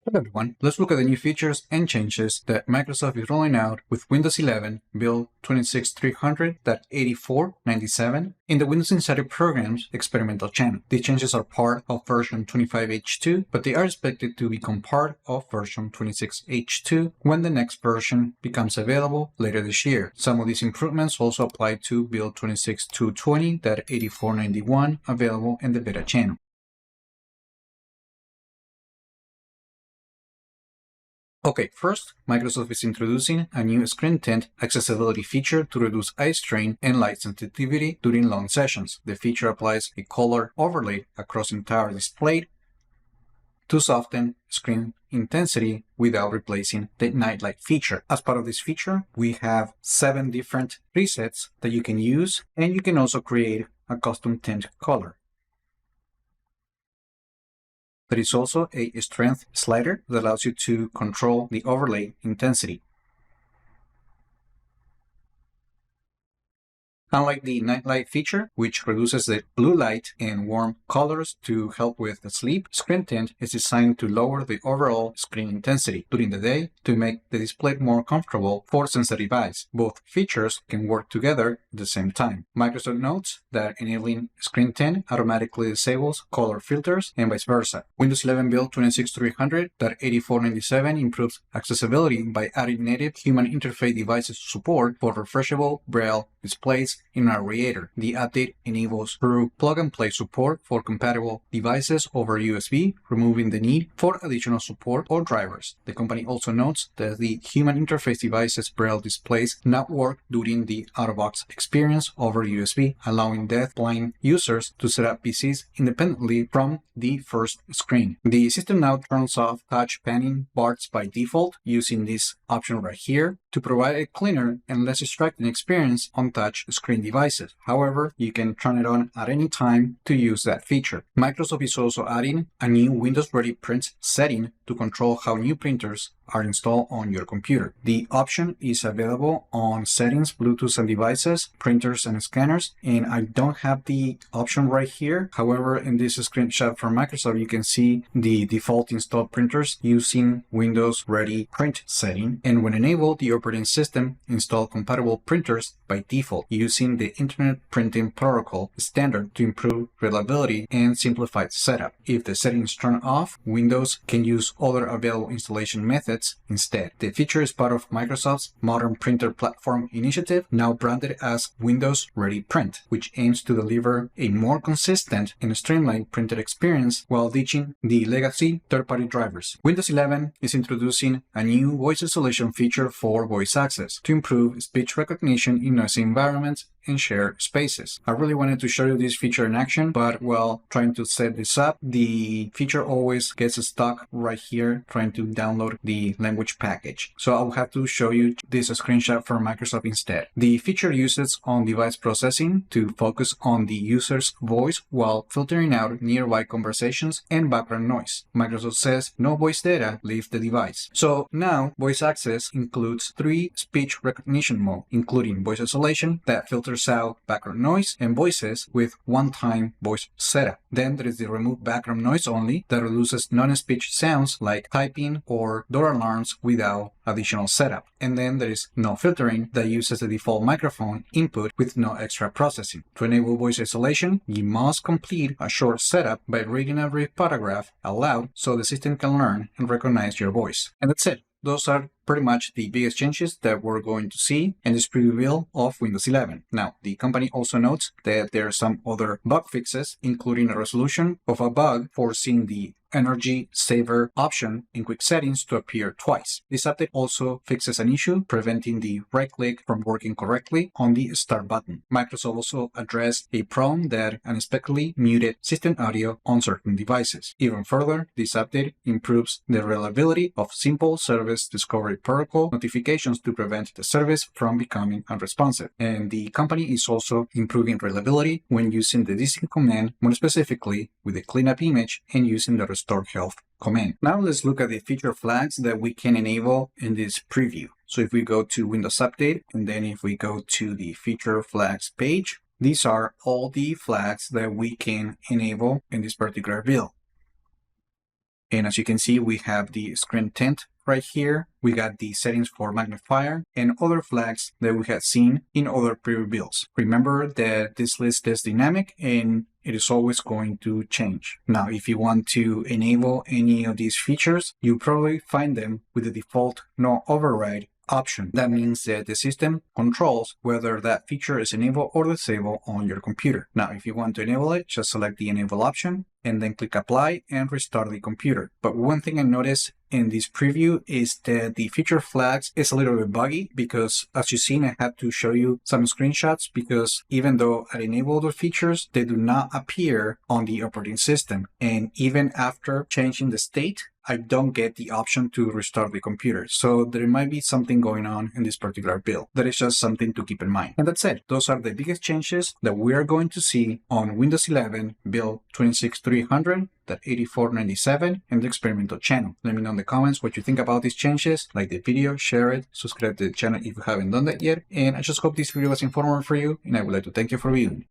Hello everyone, let's look at the new features and changes that Microsoft is rolling out with Windows 11 build 26300.8497 in the Windows Insider Programs experimental channel. These changes are part of version 25H2, but they are expected to become part of version 26H2 when the next version becomes available later this year. Some of these improvements also apply to build 26220.8491 available in the beta channel. Okay, first, Microsoft is introducing a new screen tint accessibility feature to reduce eye strain and light sensitivity during long sessions. The feature applies a color overlay across the entire display to soften screen intensity without replacing the nightlight feature. As part of this feature, we have 7 different presets that you can use, and you can also create a custom tint color. There is also a strength slider that allows you to control the overlay intensity. Unlike the nightlight feature, which reduces the blue light and warm colors to help with sleep, Screen Tint is designed to lower the overall screen intensity during the day to make the display more comfortable for sensitive eyes. Both features can work together at the same time. Microsoft notes that enabling Screen Tint automatically disables color filters and vice versa. Windows 11 build 26300.8497 improves accessibility by adding native human interface devices support for refreshable Braille displays in Narrator. The update enables true plug-and-play support for compatible devices over USB, removing the need for additional support or drivers. The company also notes that the human interface devices Braille displays not work during the out-of-box experience over USB, allowing deaf-blind users to set up PCs independently from the first screen. The system now turns off touch panning bars by default using this option right here to provide a cleaner and less distracting experience on touch screen devices. However, you can turn it on at any time to use that feature. Microsoft is also adding a new Windows Ready Print setting to control how new printers are installed on your computer. The option is available on Settings, Bluetooth and Devices, Printers and Scanners, and I don't have the option right here. However, in this screenshot from Microsoft, you can see the default installed printers using Windows Ready Print setting, and when enabled, the operating system install compatible printers by default using the Internet Printing Protocol standard to improve reliability and simplify setup. If the settings turn off, Windows can use other available installation methods instead. The feature is part of Microsoft's Modern Printer Platform initiative, now branded as Windows Ready Print, which aims to deliver a more consistent and streamlined printer experience while ditching the legacy third-party drivers. Windows 11 is introducing a new voice isolation feature for voice access to improve speech recognition in noisy environments and share spaces. I really wanted to show you this feature in action, but while trying to set this up, the feature always gets stuck right here trying to download the language package. So I'll have to show you this screenshot from Microsoft instead. The feature uses on-device processing to focus on the user's voice while filtering out nearby conversations and background noise. Microsoft says no voice data leaves the device. So now voice access includes 3 speech recognition modes, including voice isolation that filters out background noise and voices with one-time voice setup. Then there is the remove background noise only that reduces non-speech sounds like typing or door alarms without additional setup. And then there is no filtering that uses the default microphone input with no extra processing. To enable voice isolation, you must complete a short setup by reading a brief paragraph aloud so the system can learn and recognize your voice. And that's it. Those are pretty much the biggest changes that we're going to see in this preview build of Windows 11. Now, the company also notes that there are some other bug fixes, including a resolution of a bug forcing the energy saver option in quick settings to appear twice. This update also fixes an issue preventing the right click from working correctly on the start button. Microsoft also addressed a problem that unexpectedly muted system audio on certain devices. Even further, this update improves the reliability of simple service discovery protocol notifications to prevent the service from becoming unresponsive. And the company is also improving reliability when using the distinct command, more specifically with the cleanup image and using the restore health command. Now let's look at the feature flags that we can enable in this preview. So if we go to Windows Update, and then if we go to the feature flags page, these are all the flags that we can enable in this particular build. And as you can see, we have the screen tint right here. We got the settings for magnifier and other flags that we had seen in other preview builds. Remember that this list is dynamic and it is always going to change. Now, if you want to enable any of these features, you probably find them with the default no override option. That means that the system controls whether that feature is enabled or disabled on your computer. Now, if you want to enable it, just select the enable option and then click apply and restart the computer. But one thing I noticed in this preview is that the feature flags is a little bit buggy because as you've seen, I had to show you some screenshots because even though I enabled the features, they do not appear on the operating system. And even after changing the state, I don't get the option to restart the computer. So there might be something going on in this particular build. That is just something to keep in mind. And that's it. Those are the biggest changes that we are going to see on Windows 11 build 26300.8497 in the experimental channel. Let me know in the comments what you think about these changes. Like the video, share it, subscribe to the channel if you haven't done that yet. And I just hope this video was informative for you, and I would like to thank you for viewing.